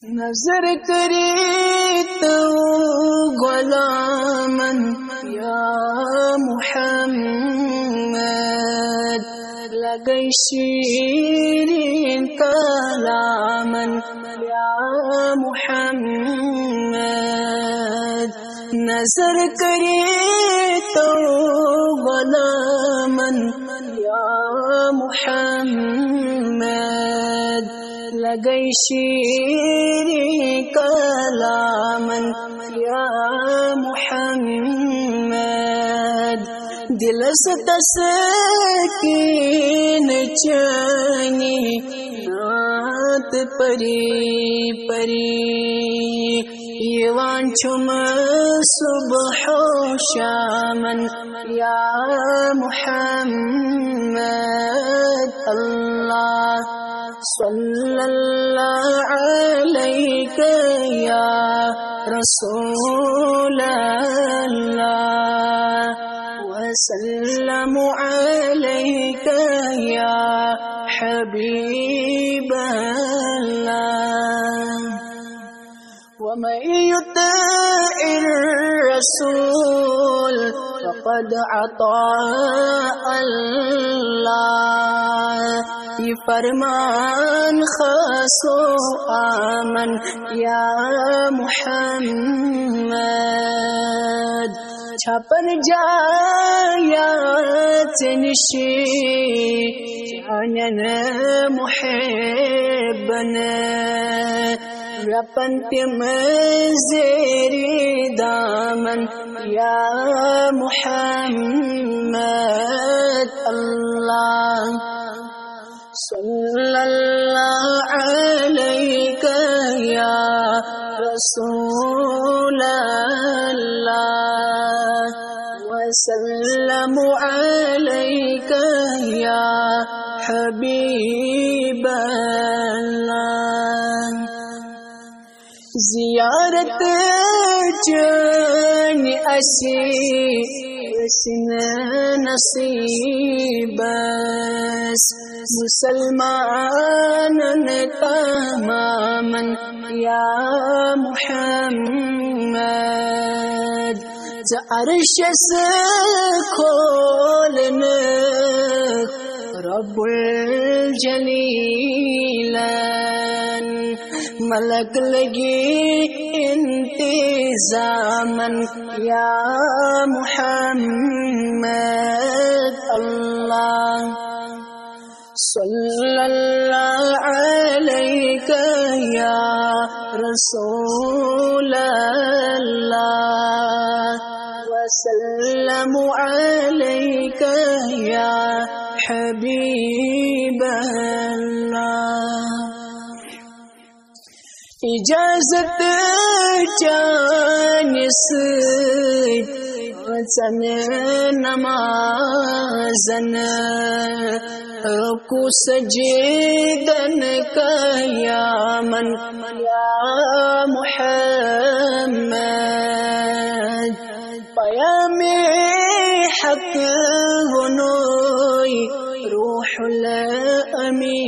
نظر کری تو غلامن یا محمد لگئی شیرین کلامن یا محمد نظر کری تو غلامن یا محمد لگئی شیرین کلامن یا محمد دل ستسکین چانی نات پری پری یوان چم صبح و شامن یا محمد اللہ صلی اللہ علیک یا رسول اللہ وسلم علیک یا حبیب اللہ ومن يطع الرسول فقد اطاع اللہ یہ فرمان خاص و آمن یا محمد چھپن جایا چنشی جانن محبن رپن تم زیری دامن یا محمد اللہ صلی اللہ علیک یا رسول اللہ وسلم علیک یا حبیب اللہ زیارت جان اسی سن نصیب مسلمان تماما یا محمد عرش سے کھولن رب الجلیل ملک لگی انتظامن یا محمد اللہ صلی اللہ علیک یا رسول اللہ وسلم علیک یا حبیب اللہ اجازت جانس وزن نمازن رکو سجدن قیامن یا محمد پیام حق ونوئی روح الامین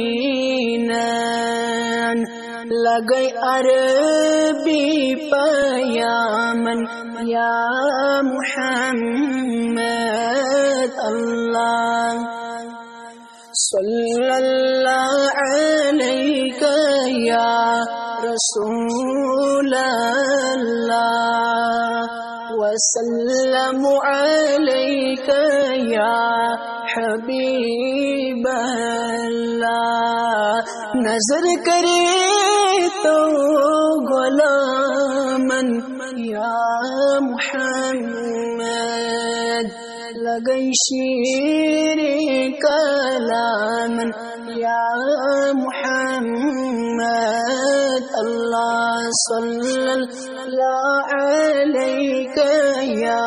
لگئی عربی پیامن یا محمد اللہ صلی اللہ علیک یا رسول اللہ وسلم علیک یا حبیب اللہ نظر کرے تو غلامن یا محمد لگئی شیر کلامن یا محمد اللہ صلی اللہ علیک یا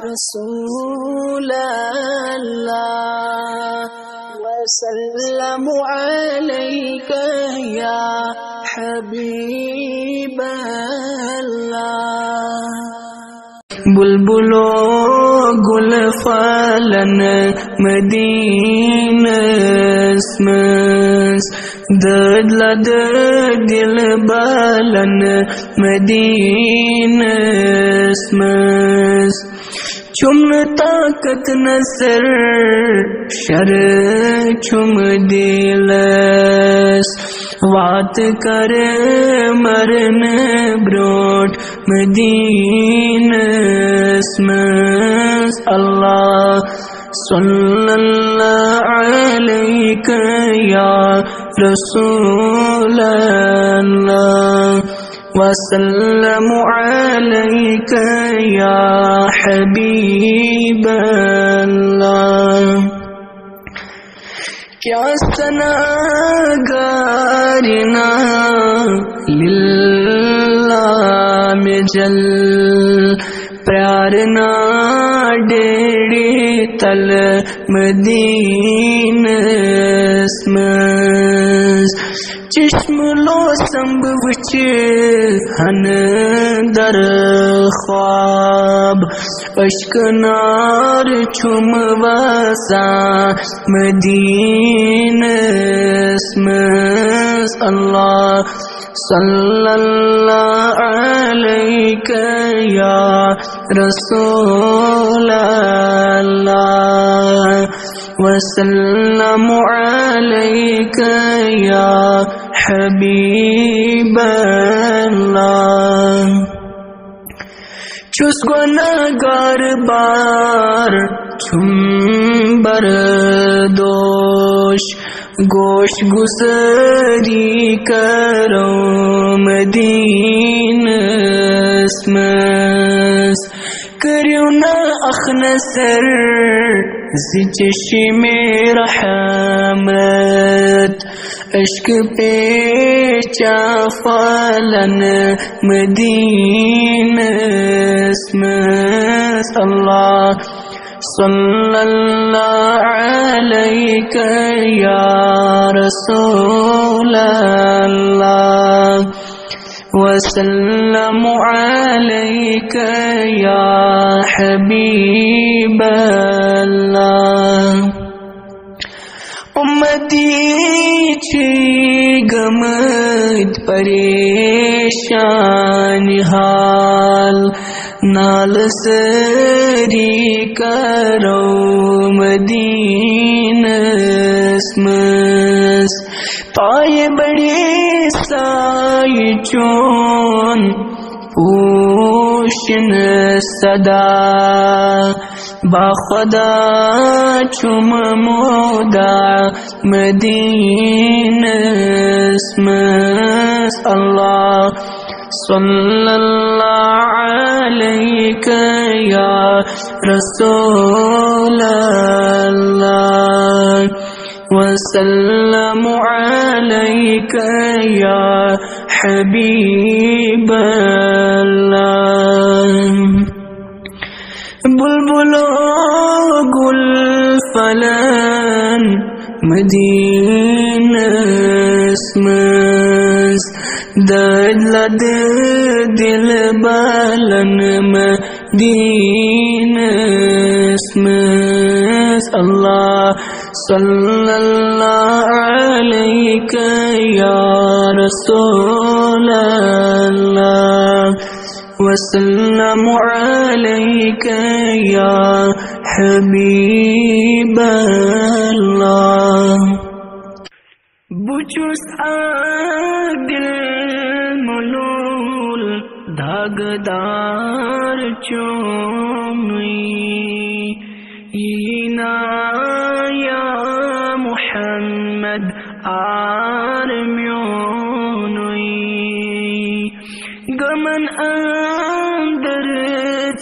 رسول اللہ وسلم علیک یا حبیب اللہ بلبلو گل فالن مدینہ اسمس دل دل بالن مدینہ اسمس چم طاقت نصر شر چم دلس وات کر مرن بروٹ مدینہ اسمس اللہ صلی اللہ علیہ یا رسول اللہ وسلم علیک یا حبیب اللہ کیا ثنا گارنا للہ میں جل پیارنا ڈیڑی تل مدینہ اسمس چشم لو سمب وچ ہن در خواب اشک نار چھم واسا مدینہ اسمس اللہ صلی اللہ علیہ یا رسول اللہ وسلم علیک یا حبیب اللہ چس گناہگار بار چم بردوش گوش گسری کرو مدینہ اسمس کریو نا اخنسر چشم رحمت عشق پیچا فالن مدینہ اسمس اللہ صلی اللہ علیہ یا رسول اللہ وسلم علیک یا حبیب اللہ امتی چھی گمد پریشان حال نال سری کرو مدینہ اسمس پائے بڑی سائی چون پوشن صدا باخدا چم مودا مدینہ اسمس اللہ صلی اللہ علیہ یا رسول اللہ وسلم علیک یا حبیب اللہ بلبلو گل فلن مدینہ اسمس دل دل بالن مدینہ اسمس اللہ صلی اللہ علیہ یا رسول اللہ وسلم علیک یا حبیب اللہ بچوس دل ملول داغدار چونی اینا یا محمد آرمیونی گمن اندر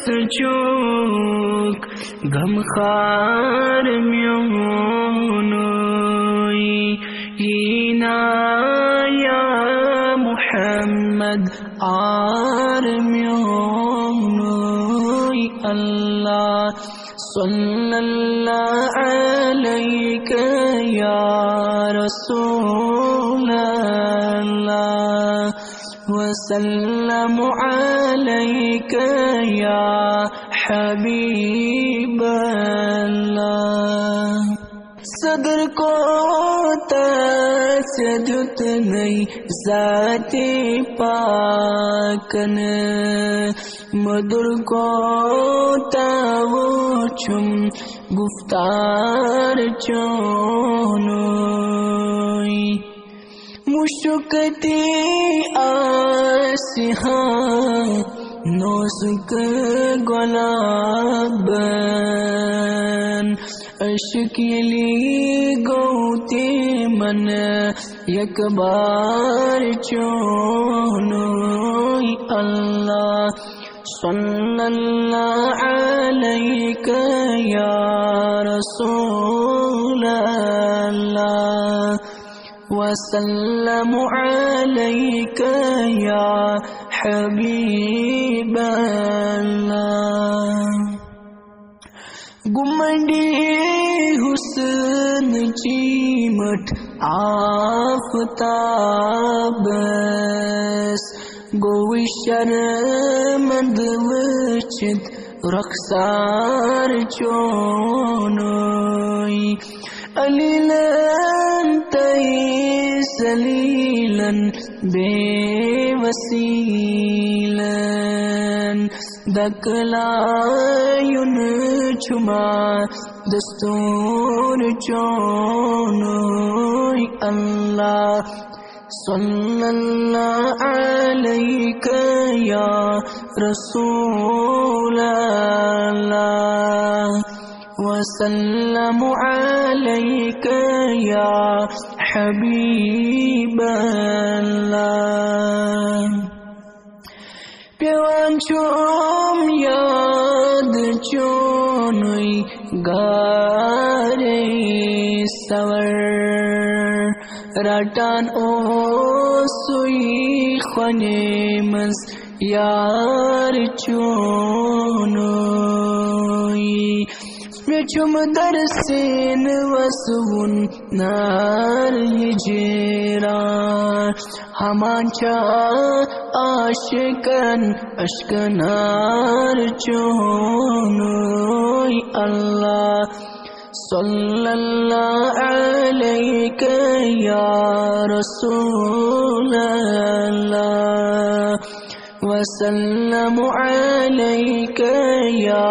سچوک غم خار میونی اینا یا محمد آرمیونی اللہ صلی اللہ علیہ یا رسول اللہ وسلم علیک یا حبیب اللہ صدر کو تیسے دت نہیں ذات پاکن مدر کو تاو چھم گفتار چونوئی مشکتی آسیہاں نوزک گلابن اشکیلی گوتی من یک بار چونوئی اللہ صلی اللہ علیک یا رسول اللہ وسلم علیک یا حبیب اللہ گمنڈی حسن چیمٹ آفتاب گوی شرمند وچت رخسار چونوئی علیلن تیس علیلن بے وسیلن دکلائن چھما دستور چونوئی اللہ صلی اللہ علیک یا رسول اللہ وسلم علیک یا حبیب اللہ پیوان چوم یاد چونوئی گارے سور رٹان او سوئی خنیمز یار چونوئی چم در سین وسون نار ہجران ہمان چا عاشقن اشکنار چونوئی اللہ صلی اللہ علیک یا رسول اللہ وسلم علیک یا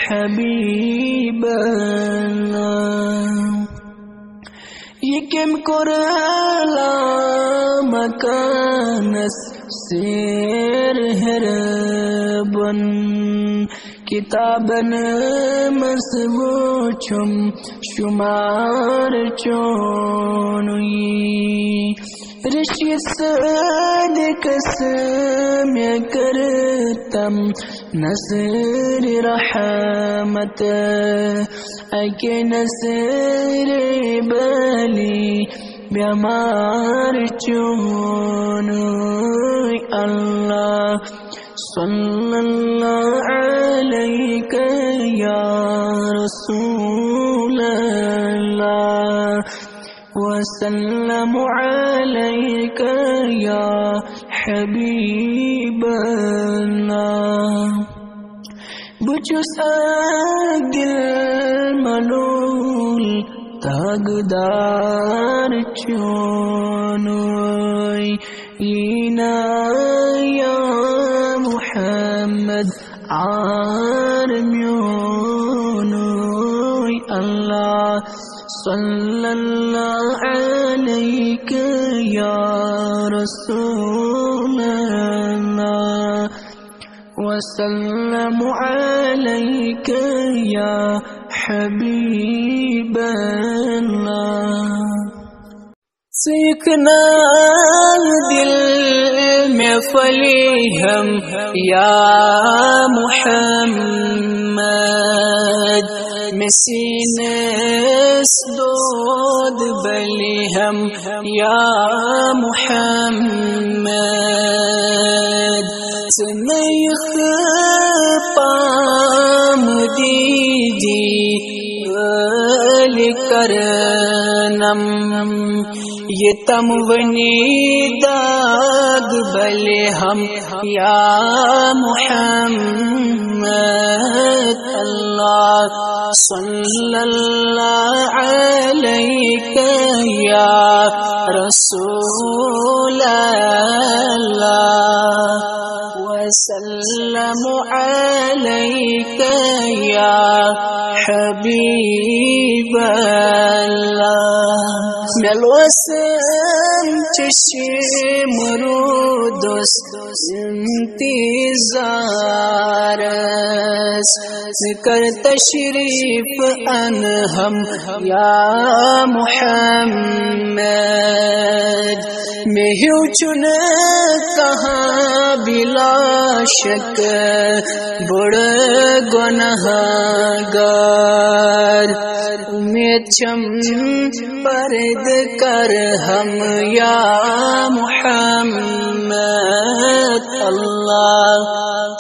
حبیب اللہ یکم کرلا مکانس سیر ہربن کتابن مسبوچم شمار چونوئی رشی صد قسم کرتم نصر رحمت اکے نصر بلی بیمار چونوئی اللہ صلی اللہ علیک یا رسول اللہ وسلم علیک یا حبیب اللہ بچس دل ملول تاگدار چونوئی اینا یا محمد عارمیونوئی اللہ صلی اللہ علیک یا رسول اللہ وسلم علیک یا حبیب اللہ سیکھنا دل میں فلی ہم یا محمد مسینس دود بلی ہم یا محمد سنیخ پام دیجی کرنم یہ تمونی داغ بلے ہم یا محمد اللہ صلی اللہ علیک یا رسول اللہ وسلم علیک یا حبیب اللہ ملوسم چشم رو دوست انتظار ذکر تشریف ان ہم یا محمد میں ہوں چن کہاں بلا شک بڑا گنہگار میں چم پرد کر ہم یا محمد اللہ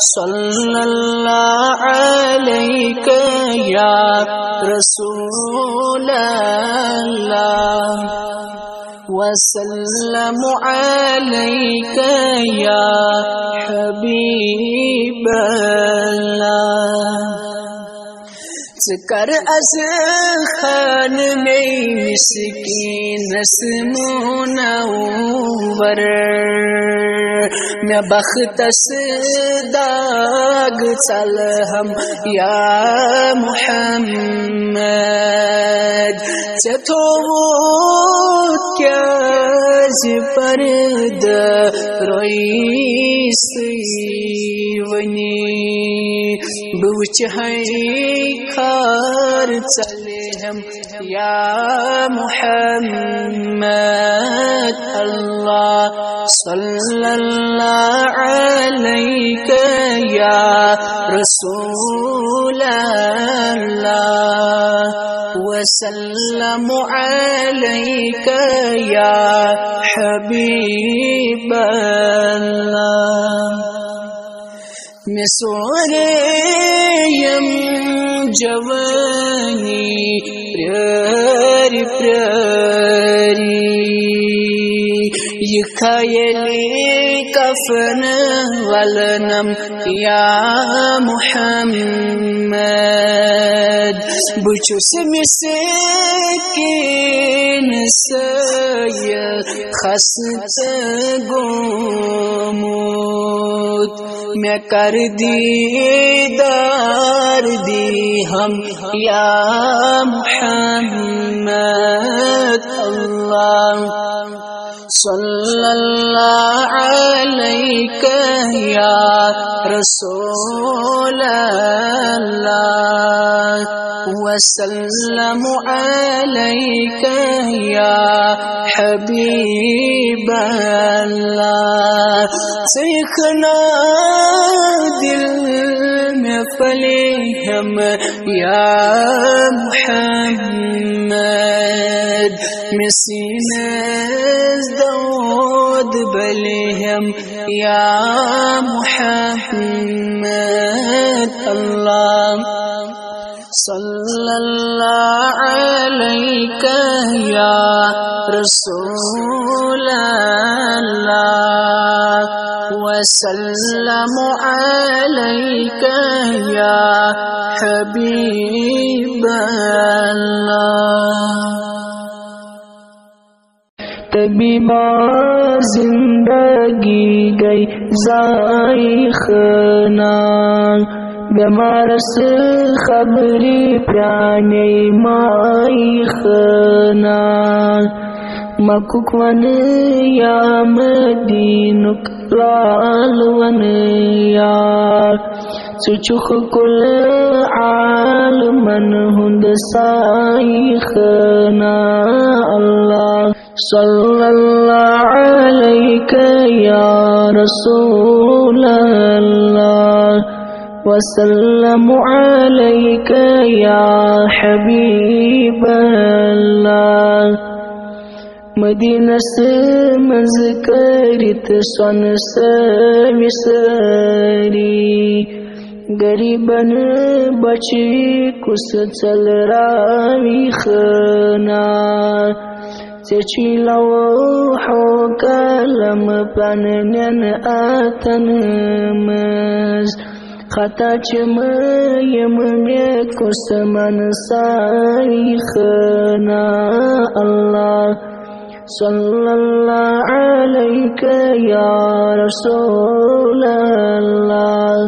صلی اللہ علیک یا رسول اللہ وسلم علیک یا حبیب اللہ ذکر از خان میں مسکین منور میں بختس داغ چل ہم یا محمد چتھوت کیا پرد رویس ونی بوچ ہے کھار چلے ہم یا محمد اللہ صلی اللہ علیک یا رسول اللہ وسلم علیک یا حبیب اللہ میں سوریم جوانی پریاری پریاری یہ خیلی کفن ولنم یا محمد بچو سے مسکین سید خست گموت میں کر دیدار دی ہم یا محمد اللہ صلی اللہ علیک یا رسول اللہ وسلم علیک یا حبیب اللہ سیکھنا دل میں پلے ہم یا محمد میں سینہ دود بلے ہم یا محمد اللہ صلی اللہ علیک یا رسول اللہ وسلم علیک یا حبیب اللہ بیمار زندگی گئی ذائقنا بیمار سے خبری پیانے مائی خنا مکوک ون یا مدینک لال ون یا سچخ کل عالمن ہند سائی خنا اللہ صلی اللہ علیک یا رسول اللہ وسلم علیک یا حبیب اللہ مدینہ سے مذکرت سن سوسری غریبن بچی کس چل راوی خنا چچیلو حو کلم پنن آتن مز خطا چم یم میں کس من سائی خنا اللہ صلی اللہ علیہ یا رسول اللہ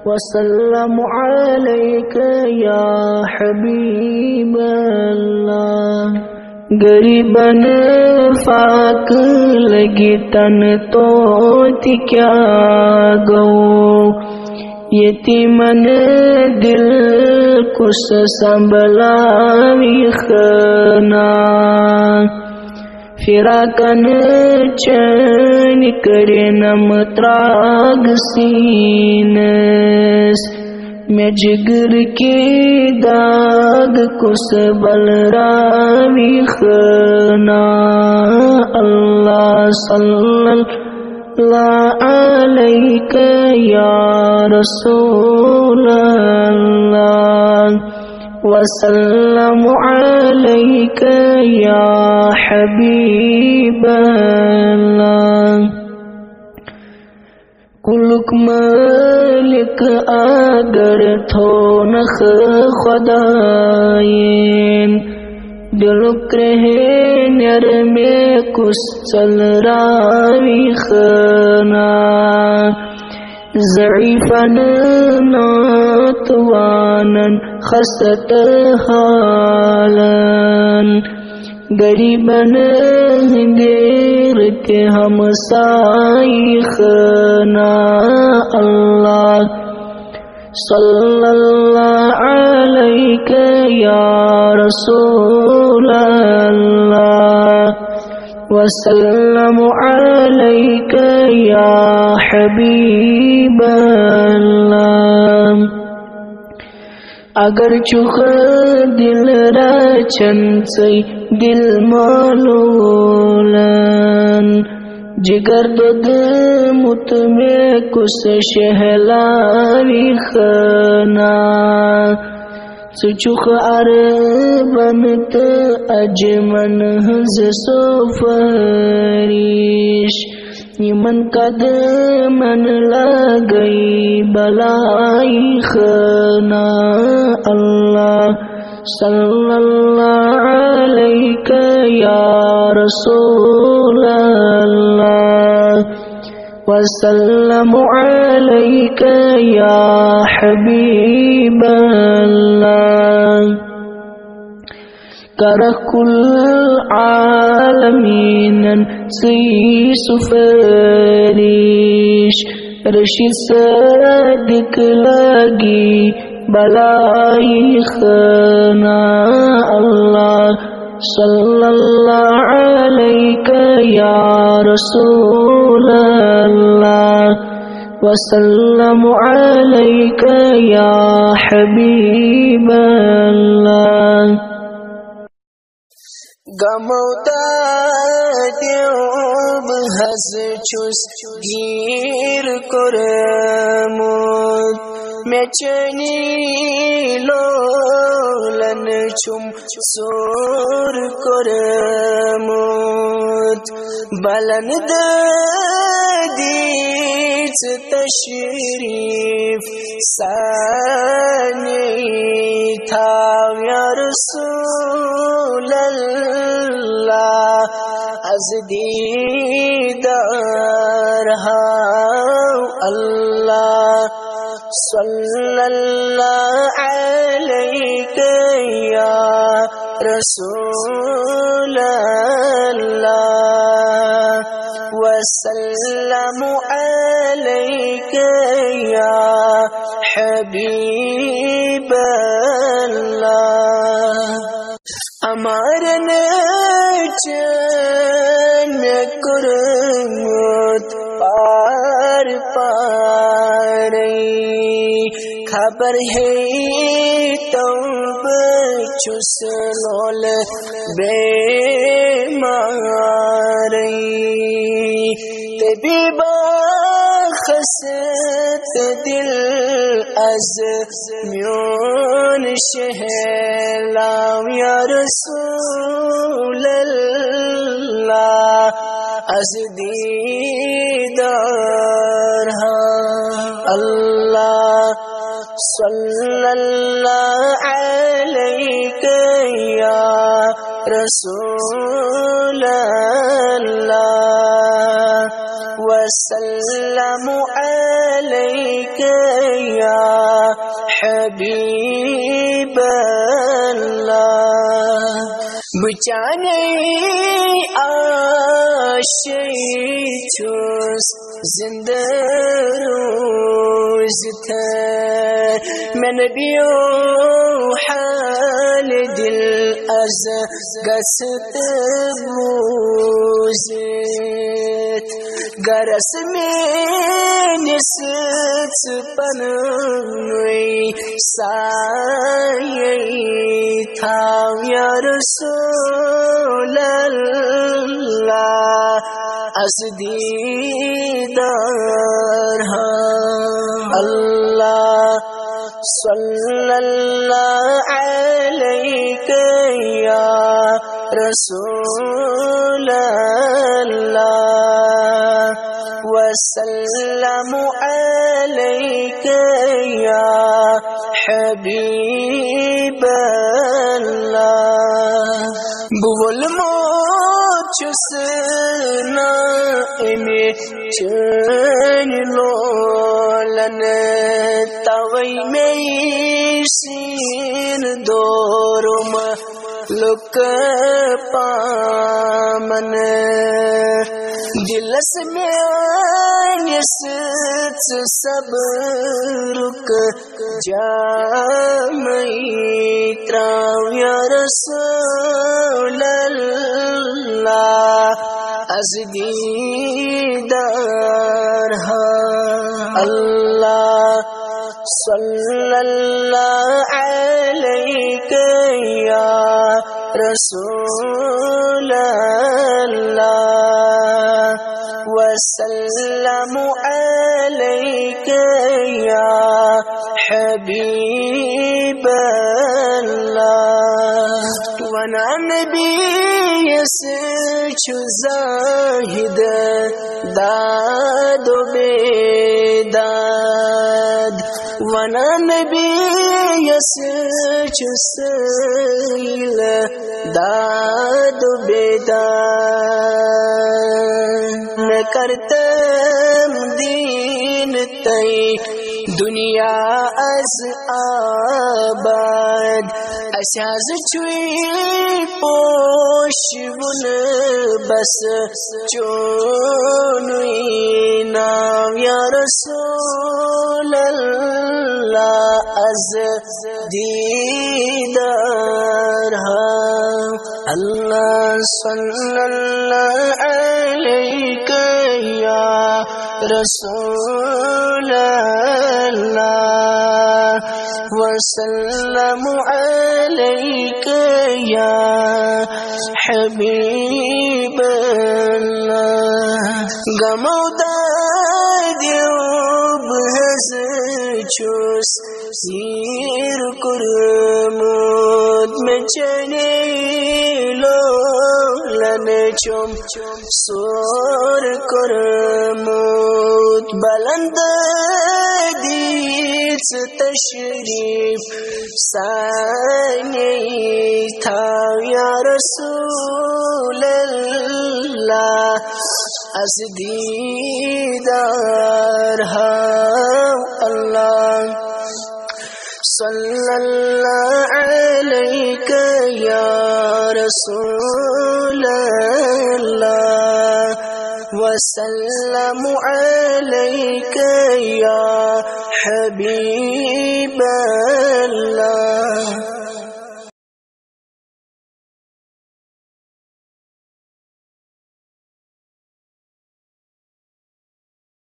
وسلم علیک یا حبیب اللہ غریبن فاک لگی تن تو کیا گو یتیمن دل کس سنبھلا ویخنا فراقن چین کرنم تراغ سینس میں جگر کی داغ کس بلراوی خنا اللہ صلی اللہ علیہ یا رسول اللہ وسلم علیک یا حبیب اللہ کلک مالک اگر تھو نخ خدائین دلک رہے نر میں کس چل راوی خنا ضعیفن ناتوانن خست حالن غریبن دیر کے ہم سائخنا اللہ صلی اللہ علیہ یا رسول اللہ وسلم علیک یا حبیب اللہ اگر چخ دل را چنسی دل مالولن جگر دد مت میں کس شہلاوی خنا سچخ عربنت اجمن ہز سفریش یمن قد من لگئی بلائی خنا اللہ صلی اللہ علیہ یا رسول اللہ وسلم علیک یا حبیب اللہ کرہ کل عالمین سی سفریش رشی صدق لگی بلائی خنا اللہ صلی اللہ علیہ یا رسول اللہ وسلم علیک یا حبیب اللہ گموتا دیوب حس چوس گیر کرمود میں چنی لولن چم سور کرمود بلند دیت تشریف سانی تھا یا رسول اللہ از دیدار اللہ صلی اللہ علیہ یا رسول اللہ وسلم علیک یا حبیب اللہ امارن چن کرمت پار پاری خبر ہے توب چس لول بے ماری تبی باخست دل از میون شہلام یا رسول اللہ از دیدار اللہ صلی اللہ علیہ یا رسول الله وسلم عليك يا حبيب الله بچانے آشیچوس زندہ روز تھا میں نبیو حال دل از گست موزت گرس میں نسط پنوی سائی تھا یا رسول اللہ از دیدار اللہ صلی اللہ علیک یا رسول اللہ وسلم علیک یا حبیب اللہ بول موچس نائمی چن لولن توی میسین دورم لک پامن دلس میں نسط سب رک جامعی تراو یا رسول اللہ از دیدار اللہ صلی اللہ علیک یا رسول اللہ وسلم علیک یا حبیب اللہ ونا نبی یسچو زاہد داد و بیداد ونا نبی یسچو سیل داد و بیداد نکرتم دین تی دنیا از آباد اساز چوی پوشون بس چونوی نام یا رسول اللہ از دیدار اللہ صلی اللہ علیک یا رسول اللہ وسلم علیک یا حبیب اللہ گمودا دیوب حز چوس سیر کرمود میں چنے لولن چم سور کرمود بلند دیت تشریف سانی تھا یا رسول اللہ از دیدار اللہ صلی اللہ علیک یا رسول اللہ وسلم علیک یا حبیب